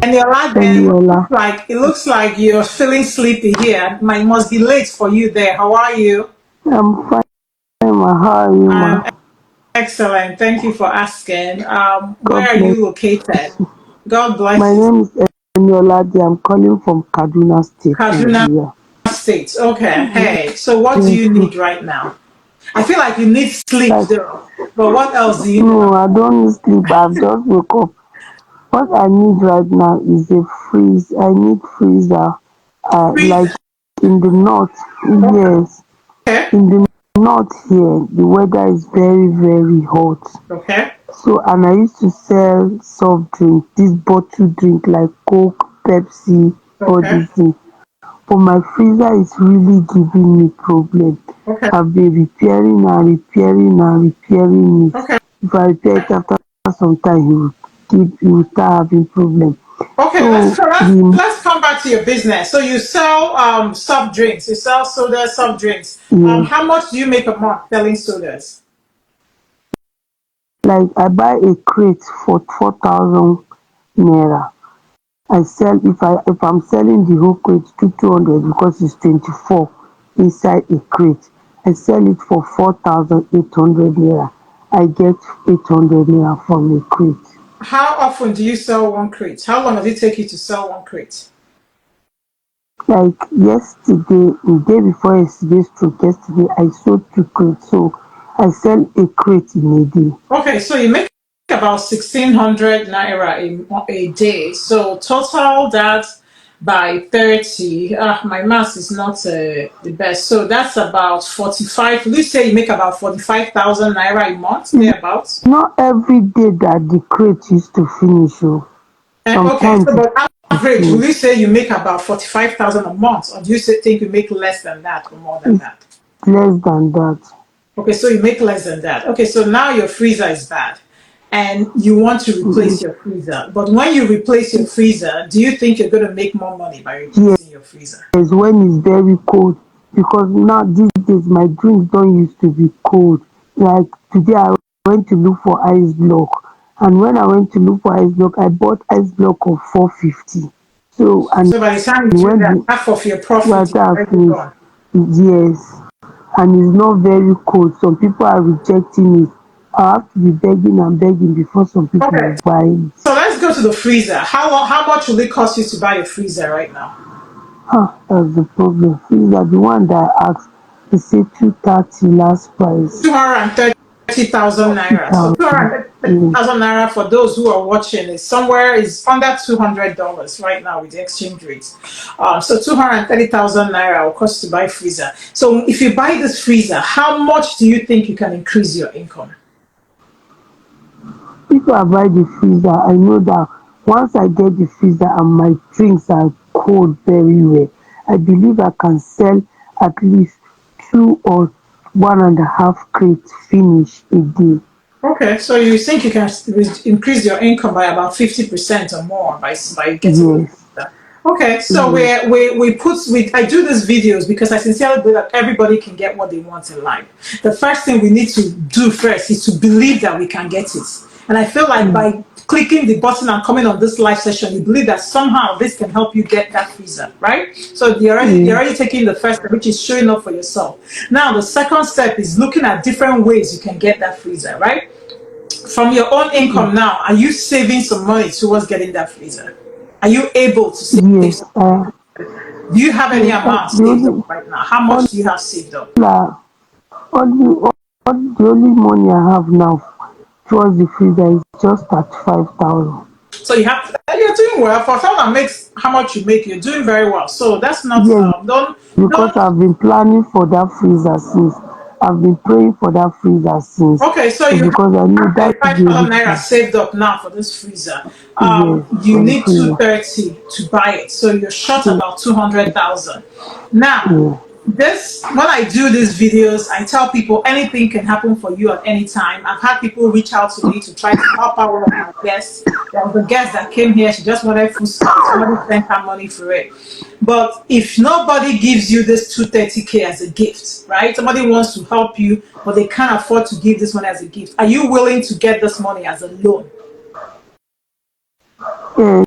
And your lad, then Eniola. it looks like you're feeling sleepy here. It must be late for you there. How are you? I'm fine, ma. How are you, I'm ma? excellent. Thank you for asking. Where God are bless you located? you. God My bless you. name is Eniola. I'm calling from Kaduna State, Kaduna Nigeria. State. Okay. Hey. So what do Yes, you ma. need right now? I feel like you need sleep Like, though. But what else do you need? no, I don't need sleep. I've just woke up. What I need right now is a freeze. I need freezer. Like Freezer. in the north, yes. Okay. In the north here, the weather is very, very hot. Okay. So, and I used to sell soft drink, this bottle drink like Coke, Pepsi, all Okay. these things. But my freezer is really giving me problem. Okay. I've been repairing it. Okay. If I repair it after some time, he will start having problem. Okay, let's So let's the let's come back to your business. So you sell soft drinks. You sell soda, soft drinks. yes, How much do you make a month selling sodas? like I buy a crate for 4,000 naira. I sell if I'm selling the whole crate to 200 because it's 24 inside a crate. I sell it for 4,800 naira. I get 800 naira from a crate. How often do you sell one crate? How long does it take you to sell one crate? Like yesterday, the day before yesterday, I sold 2 crates. So I sell a crate in a day. Okay, so you make about 1,600 naira a day. So total that by 30. My math is not the best. So that's about 45. Let's say you make about 45,000 naira a month, It's thereabouts. not every day that the crate used to finish. Oh, Okay, sometimes so it but will average, will finish. you say you make about 45,000 a month, or do you think you make less than that or more than It's that? less than that. Okay, so you make less than that. Okay, so now your freezer is bad, and you want to replace your freezer. But when you replace your freezer, do you think you're going to make more money by Yes, replacing your freezer? when it's very cold, because now these days my drinks don't used to be cold. Like today I went to look for ice block, and when I went to look for ice block I bought ice block of 450. So and So by the time you do when that, the half of your profit is water already finished, gone. yes, and it's not very cold, some people are rejecting it. I have to be begging and begging before some people Okay, will buy it. so let's go to the freezer. How much will it cost you to buy a freezer right now? That's the problem. Freezer, the one that I asked, he said 230 last price. 230,000 naira. So 2,000. Yes. 230,000 naira for those who are watching is under $200 right now with the exchange rates. So 230,000 naira will cost to buy freezer. So if you buy this freezer, how much do you think you can increase your income? If I buy the freezer, I know that once I get the freezer and my drinks are cold very well, I believe I can sell at least 2 or 1.5 crates finish a day. Okay, so you think you can increase your income by about 50% or more by getting a Yes. visa. Okay, so Yes. I do these videos because I sincerely believe that everybody can get what they want in life. The first thing we need to do first is to believe that we can get it. And I feel like Mm. by clicking the button and coming on this live session, you believe that somehow this can help you get that visa, right? So you're Yes. already taking the first step, which is showing up for yourself. Now the second step is looking at different ways you can get that visa, right? From your own income now, are you saving some money towards getting that freezer? Are you able to save Yes. some money? Do you have any Yes. amount The saved only up right now? How much do you have saved up? uh, only the only money I have now towards the freezer is just at 5,000. So you're doing well for someone that makes how much you make. You're doing very well. So that's not Yes, because don't. I've been planning for that freezer since. I've been praying for that freezer since. Okay, so So you because I know have that is the 5,000 only naira thing. saved up now for this freezer. Yes, You for the need freezer. 230 to buy it, so you're short Yes, about 200,000. Now, yes, this when I do these videos, I tell people anything can happen for you at any time. I've had people reach out to me to try to help out one of my guests. There was a guest that came here; she just wanted food stamps. Somebody sent her money for it. But if nobody gives you this 230K as a gift, right? Somebody wants to help you, but they can't afford to give this money as a gift. Are you willing to get this money as a loan? yes,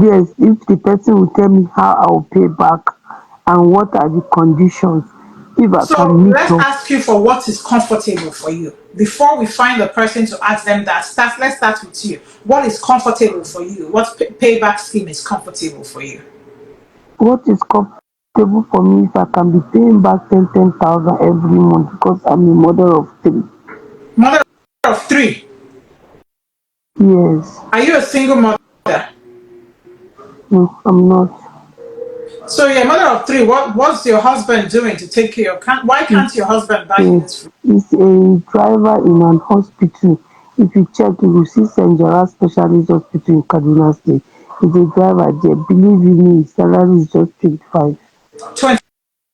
Yes, if the person will tell me how I will pay back and what are the conditions, if I So can meet let's up. ask you for what is comfortable for you. Before we find a person to ask them that, let's start with you. What is comfortable for you? What payback scheme is comfortable for you? What is comfortable for me if I can be paying back 10,000 every month because I'm a mother of three. Mother of three. Yes, Are you a single mother? no, I'm not. So you're a mother of three. What's your husband doing to take care of? Why can't your husband buy you this food? He's a driver in an hospital. If you check, you will see St. Gerard Specialist Hospital in Kaduna State. He's a driver there. Believe you me, his salary is just 25.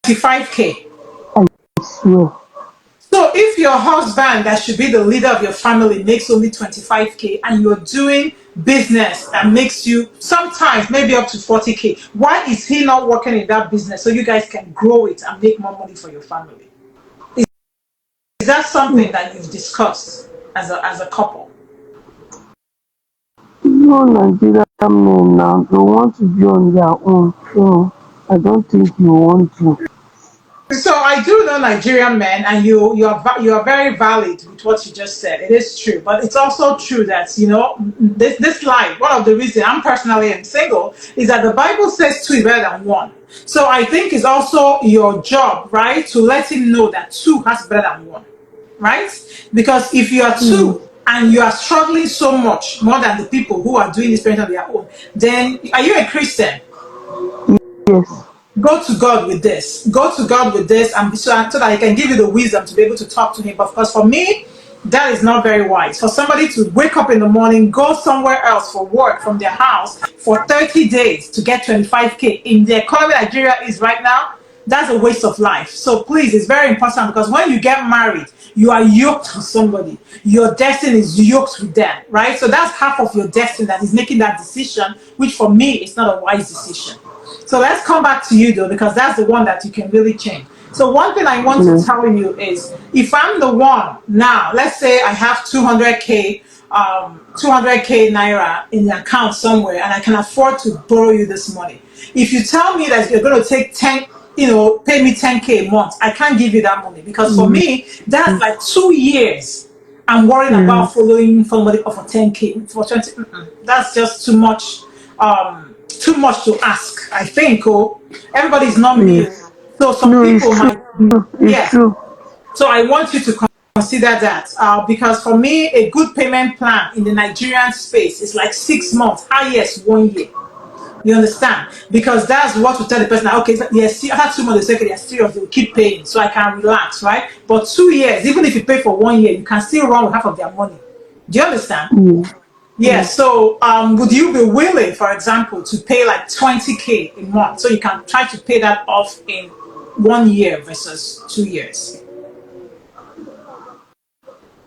25K. I swear. So if your husband, that should be the leader of your family, makes only 25K and you're doing business that makes you sometimes maybe up to 40K, why is he not working in that business so you guys can grow it and make more money for your family? Is that something that you've discussed as a couple? No Nigerian men now, they want to be on their own. So I don't think you want to. So I do know Nigerian men, and you are very valid with what you just said. It is true, but it's also true that this life. One of the reasons I'm personally am single is that the Bible says two is better than one. So I think it's also your job, right, to let him know that two has better than one, right? Because if you are Yes, two and you are struggling so much more than the people who are doing this parent on their own, then are you a Christian? yes, Go to God with this. Go to God with this, and so that He can give you the wisdom to be able to talk to Him. But of course, for me, that is not very wise. For somebody to wake up in the morning, go somewhere else for work from their house for 30 days to get 25K in the economy Nigeria is right now, that's a waste of life. So please, it's very important because when you get married, you are yoked with somebody. Your destiny is yoked with them, right? So that's half of your destiny that is making that decision, which for me is not a wise decision. So let's come back to you though, because that's the one that you can really change. So one thing I want to yes, tell you is, if I'm the one now, let's say I have 200K naira in the account somewhere, and I can afford to borrow you this money. If you tell me that you're going to take 10, pay me 10K a month, I can't give you that money because for me that's like 2 years. I'm worrying yes, about following somebody up for 10K for 20. That's just too much. Too much to ask. I think. Oh, everybody's not me. yes. So some No, it's people true. might be. It's Yes. true. So I want you to consider that because for me, a good payment plan in the Nigerian space is like 6 months, highest 1 year. You understand? Because that's what we tell the person. Okay, yes, after 2 months, they say they're serious. They will keep paying, so I can relax, right? But 2 years, even if you pay for 1 year, you can still run with half of their money. Do you understand? Yes, Yes. yes. So, would you be willing, for example, to pay like 20K a month so you can try to pay that off in 1 year versus 2 years?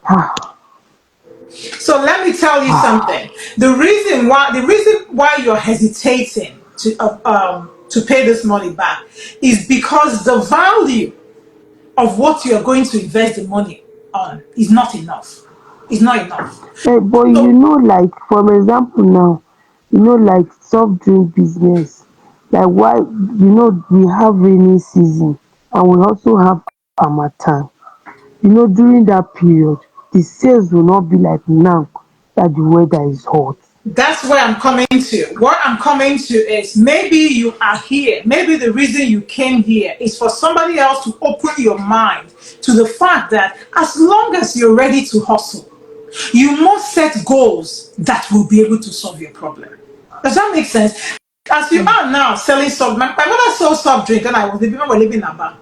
Ah, So let me tell you something. The reason why you're hesitating to pay this money back is because the value of what you're going to invest the money on is not enough. It's not enough. but So like for example now, like soft drink business, like why we have rainy season and we also have harmattan. During that period, the sales will not be like now that the weather is hot. that's where I'm coming to. What I'm coming to is, maybe you are here. Maybe the reason you came here is for somebody else to open your mind to the fact that as long as you're ready to hustle, you must set goals that will be able to solve your problem. Does that make sense? As you are now selling soft, my mother sold soft drink and we were living in Aba.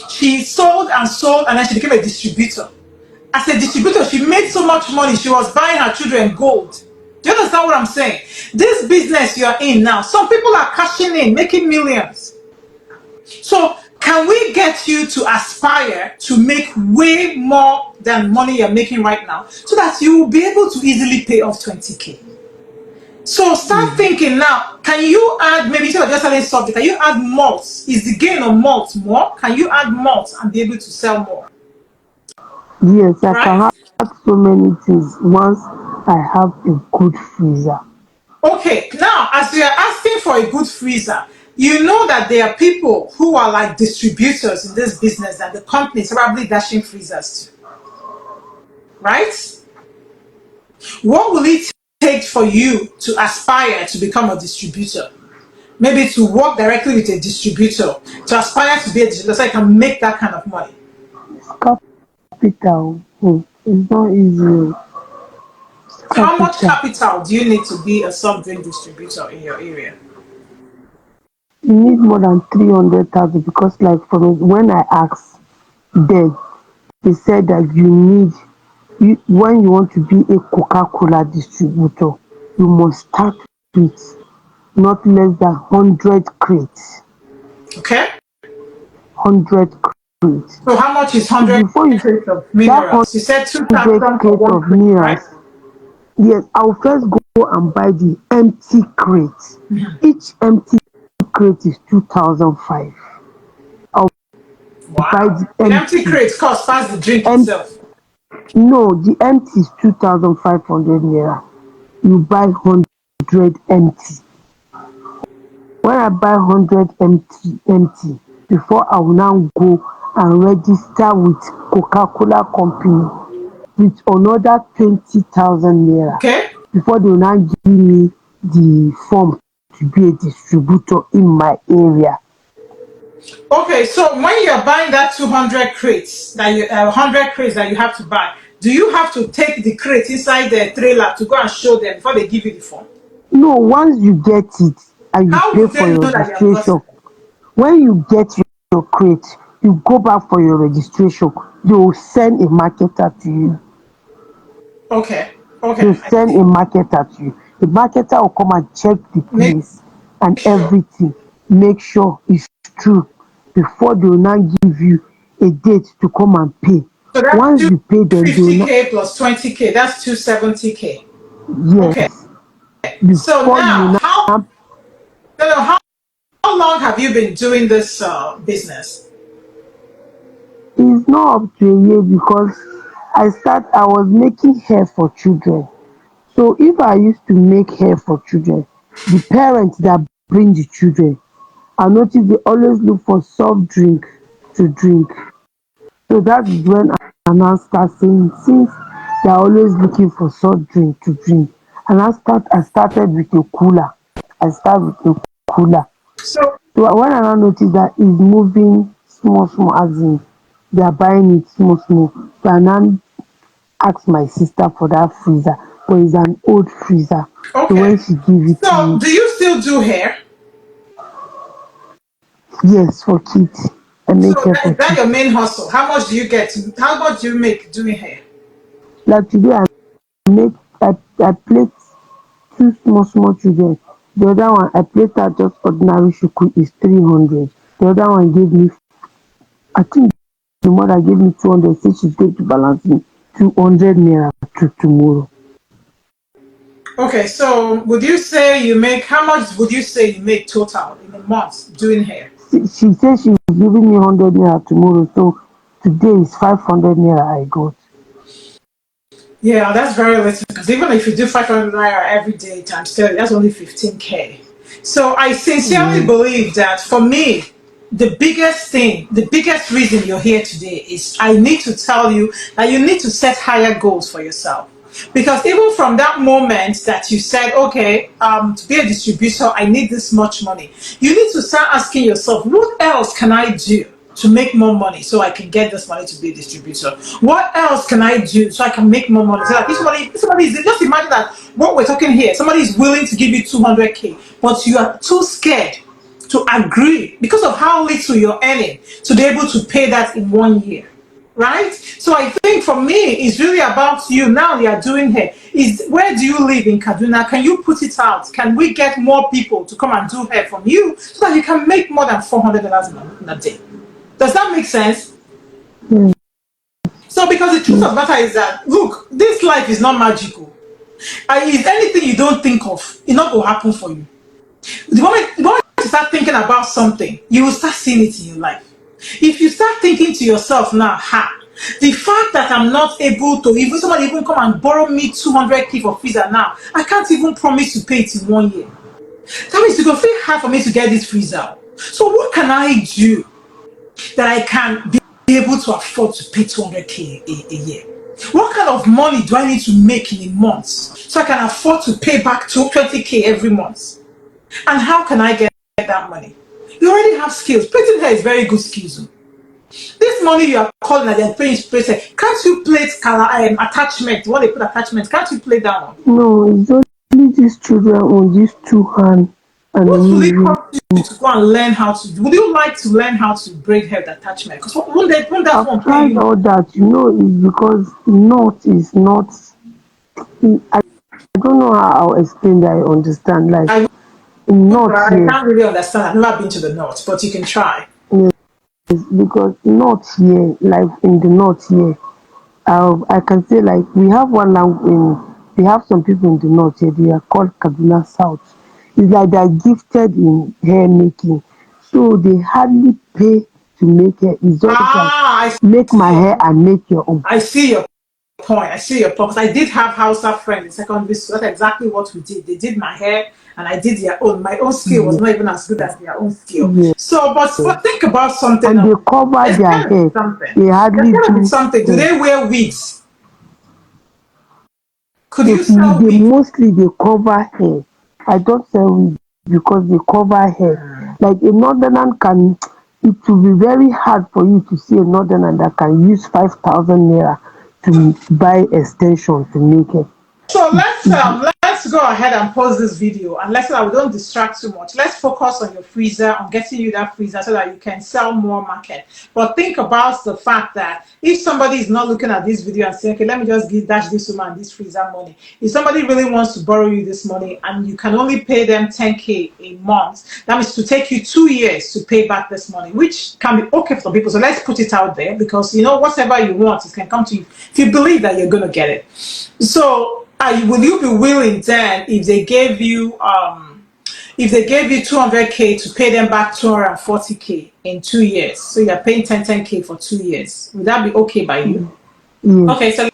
She sold and sold, and then she became a distributor. As a distributor, she made so much money. She was buying her children gold. Do you understand what I'm saying? This business you are in now, some people are cashing in, making millions. So, can we get you to aspire to make way more than money you're making right now so that you will be able to easily pay off 20K? So start thinking now. Can you add, maybe instead of just selling subject, can you add malts? Is the gain of malt more? Can you add malt and be able to sell more? Yes, I Right? can have so many things once I have a good freezer. Okay, now now, as you are asking for a good freezer, you know that there are people who are like distributors in this business that the company is probably dashing freezers to, right? What will it take for you to aspire to become a distributor? Maybe to work directly with a distributor, to aspire to be a distributor so you can make that kind of money. Capital. It's not easy. It's How much capital. capital do you need to be a soft drink distributor in your area? You need more than 300,000 because, like, from when I asked, then they said that you need when you want to be a Coca-Cola distributor, you must start with not less than 100 crates. Okay? 100 crates. So how much is So 100 before you crates of that minerals? You said 100 2,000 for crates one of crate, right? minerals, yes, I'll first go and buy the empty crate. Each empty crate is 2,005. I'll buy Wow. the The empty empty. crate costs past the drink Em- itself. no, the empty is 2,500 naira. You buy 100 empty. When I buy 100 empty, before I will now go and register with Coca-Cola company with another 20,000 naira Okay? before they will now give me the form to be a distributor in my area. Okay, so when you're buying that 200 crates, that you 100 crates that you have to buy, do you have to take the crate inside the trailer to go and show them before they give you the form? No, once you get it and you How pay would for they your know that you have gotten registration, it? when you get your crate, you go back for your registration, they will send a marketer to you. Okay, okay, They'll I send see. a marketer to you. The marketer will come and check the Make place and sure. everything, make sure it's true before they will now give you a date to come and pay. So that's Once you pay them, they will not, 250K plus 20K, that's 270K. Okay, yes, so before you now, will how, now, no, no, how long have you been doing this business? it's not up to a year because I was making hair for children. So if I used to make hair for children, the parents that bring the children, I notice they always look for soft drink to drink. So that is when I now start saying, since they are always looking for soft drink to drink, and I started with a cooler. I started with a cooler. So, So when I now notice that it's moving small, small, as in they are buying it small, small. So I now ask my sister for that freezer, but it's an old freezer. So okay. when she give it to So, me, do you still do hair? yes, for kids. I So, make hair for is that kids. your main hustle? How much do you get? How much do you make doing hair? Like today, make I plait two small small children. The other one I plait her just ordinary shuku is 300. The other one gave me, I think the mother gave me 200. Say she's going to balance me 200 naira to tomorrow. Okay, so would you say you make, how much would you say you make total in a month doing hair? She said she was giving me 100 naira tomorrow. So today is 500 naira I got. Yeah, that's very little because even if you do 500 naira every day times 30, that's only 15K. So I sincerely Mm. believe that for me, the biggest thing, the biggest reason you're here today is I need to tell you that you need to set higher goals for yourself. Because even from that moment that you said, okay, to be a distributor, I need this much money, you need to start asking yourself, what else can I do to make more money so I can get this money to be a distributor? What else can I do so I can make more money? So that if somebody is, just imagine that what we're talking here, somebody is willing to give you 200K, but you are too scared to agree because of how little you're earning to be able to pay that in 1 year, right? So I think for me, it's really about you now. You are doing hair. Is where do you live in Kaduna? Can you put it out? Can we get more people to come and do hair from you so that you can make more than $400 in a day? Does that make sense? Mm. So because the truth of the matter is that look, this life is not magical. If anything you don't think of, it not will happen for you. The moment you start thinking about something, you will start seeing it in your life. If you start thinking to yourself now, the fact that I'm not able to, even somebody even come and borrow me 200K for visa now, I can't even promise to pay it in 1 year. That means it's going to be hard for me to get this freezer. So what can I do that I can be able to afford to pay 200K a year? What kind of money do I need to make in a month so I can afford to pay back 20K every month? And how can I get that money? You already have skills. Plaiting hair is very good skills. This money you are calling that they're paying straight, can't you plate attachment? What they put attachment, can't you play that one? No, it's only these children on these two hands and What will it me. cost you to go and learn how to do? Would you like to learn how to braid hair with attachment? Because won't that I've one pay tried you? all that, it's because knot is not. I don't know how I'll explain that. I understand, like I would, but not I here. can't really understand. I've never been to the north, but you can try. Yes, because not here, like in the north here. I can say like we have one language we have some people in the north here, they are called Kaduna South. It's like they are gifted in hair making. So they hardly pay to make hair. It's just like Ah, I make my see your hair point. and make your own. I see your point. I see your point. Because I did have Hausa friends in secondary school. That's exactly what we did. They did my hair and I did their own. My own skill was Yes, not even as good as their own skill. yes. So, but think about something And they else. cover There's their gotta be hair. something. They There's hardly gotta be do something. Do hair. they wear wigs? Could They you sell they wigs? mostly they cover hair. I don't sell wig because they cover hair. Like a northerner can, it will be very hard for you to see a northerner that can use 5,000 naira to buy extension to make it. So let's go ahead and pause this video and let's we don't distract too much. Let's focus on your freezer, on getting you that freezer so that you can sell more market. But think about the fact that if somebody is not looking at this video and saying, okay, let me just dash this woman this freezer money. If somebody really wants to borrow you this money and you can only pay them 10K a month, that means to take you 2 years to pay back this money, which can be okay for people. So let's put it out there because whatever you want, it can come to you if you believe that you're gonna get it. So will you be willing then if they gave you 200K to pay them back 240K in 2 years? So you're paying 10K for 2 years. Would that be okay by you? Yes. Okay, so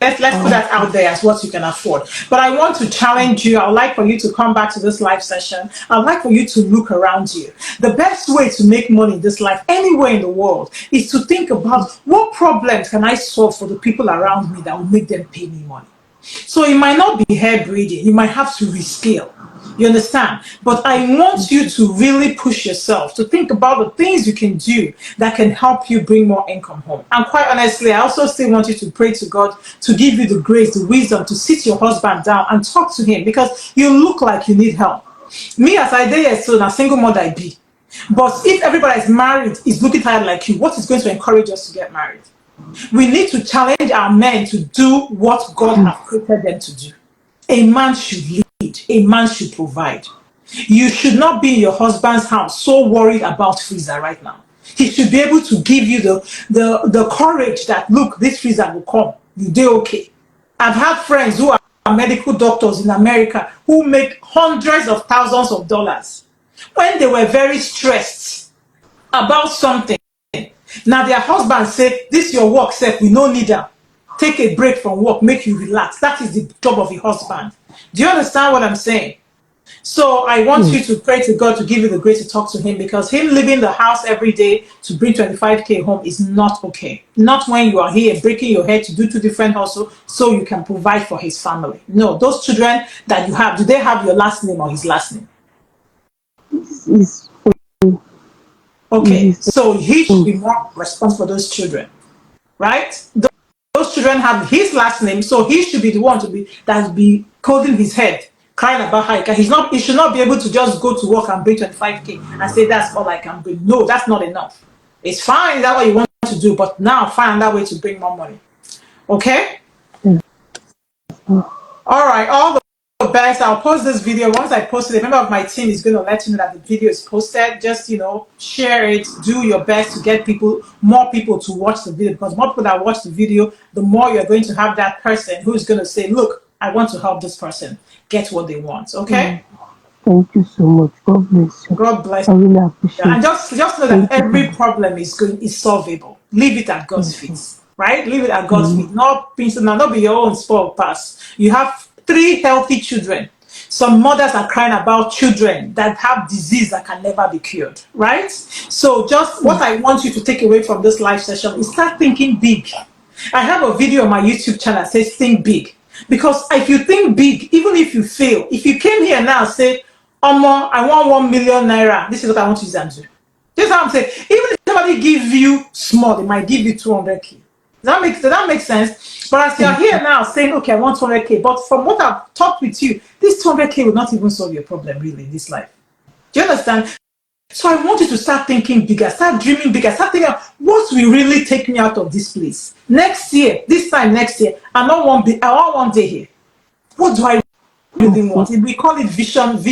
let's put that out there as what you can afford. But I want to challenge you. I'd like for you to come back to this live session. I'd like for you to look around you. The best way to make money in this life, anywhere in the world, is to think about what problems can I solve for the people around me that will make them pay me money. So it might not be hair braiding. You might have to rescale. You understand? But I want you to really push yourself to think about the things you can do that can help you bring more income home. And quite honestly, I also still want you to pray to God to give you the grace, the wisdom to sit your husband down and talk to him because you look like you need help. Me, as I did so a single mother I be. But if everybody is married is looking tired like you, what is going to encourage us to get married? We need to challenge our men to do what God has created them to do. A man should lead, a man should provide. You should not be in your husband's house so worried about freezer right now. He should be able to give you the courage that, look, this freezer will come. You do okay. I've had friends who are medical doctors in America who make hundreds of thousands of dollars when they were very stressed about something. Now their husband say, this your work, sef, we no need am. Take a break from work, make you relax. That is the job of a husband. Do you understand what I'm saying? So I want you to pray to God to give you the grace to talk to him because him leaving the house every day to bring 25K home is not okay. Not when you are here breaking your head to do two different hustles so you can provide for his family. No, those children that you have, do they have your last name or his last name? It's Okay, it's so he should be more responsible for those children, right? Those children have his last name, so he should be the one that be holding his head, crying about how he should not be able to just go to work and bring 25K and say that's all I can bring. No, that's not enough. It's fine, that's what you want to do, but now find that way to bring more money. Okay? All right, all the best. I'll post this video. Once I post it, a member of my team is going to let you know that the video is posted. Just, share it. Do your best to get more people to watch the video because more people that watch the video, the more you're going to have that person who's going to say, look, I want to help this person get what they want. Okay? thank you so much. God bless you. God bless I you. really appreciate And it. just know that Thank you so every much. problem is solvable. Leave it at God's feet, right? Leave it at God's feet. Not be your own spoiled pass. You have 3 healthy children. some mothers are crying about children that have disease that can never be cured, right? So just what I want you to take away from this live session is start thinking big. I have a video on my YouTube channel that says think big. Because if you think big, even if you fail, if you came here now and say, Omo, I want 1 million naira, this is what I want to use and do. This is what I'm saying. Even if somebody gives you small, they might give you 200k. Does that make sense? But as you're here now saying, okay, I want 200k, but from what I've talked with you, this 200k will not even solve your problem really in this life. Do you understand? So I want you to start thinking bigger, start dreaming bigger, start thinking, what will really take me out of this place? Next year, this time next year, I want 1 day here. What do I really want? We call it vision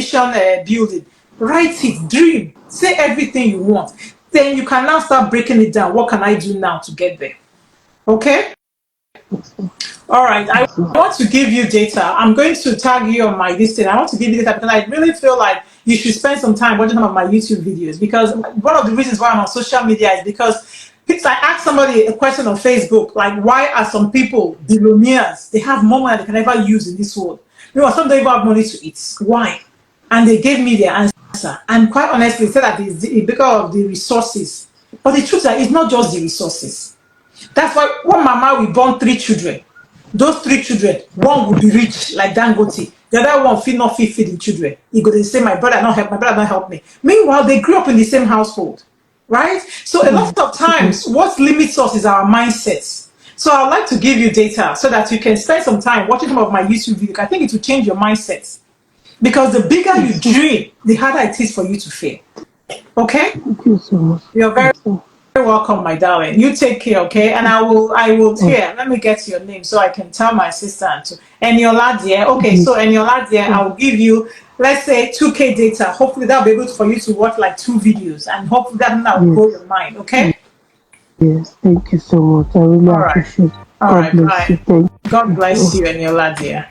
building. Write it, dream, say everything you want. Then you can now start breaking it down. What can I do now to get there? Okay? All right. I want to give you data. I'm going to tag you on my listing. I want to give you data because I really feel like you should spend some time watching some of my YouTube videos, because one of the reasons why I'm on social media is because I asked somebody a question on Facebook, like, why are some people billionaires? They have more money they can never use in this world. Some don't even have money to eat. Why? And they gave me their answer. And quite honestly, said that it's because of the resources. But the truth is, it's not just the resources. That's why one mama will born 3 children. Those 3 children, one will be rich like Dangote. The other one feed the children. He go to say, my brother not help me. Meanwhile, they grew up in the same household, right? So a lot of times, what limits us is our mindsets. So I'd like to give you data so that you can spend some time watching some of my YouTube videos. I think it will change your mindset, because the bigger you dream, the harder it is for you to fail. Okay? Thank you so much. You're very welcome, my darling. You take care, okay? And I will here. Let me get your name so I can tell my assistant to Eniola dear. Okay, so Eniola dear, I will give you, let's say, 2k data. Hopefully that'll be able for you to watch like 2 videos, and hopefully that will blow your mind, okay? Yes, thank you so much. I really appreciate it. All right, God bless you. God bless you, Eniola dear.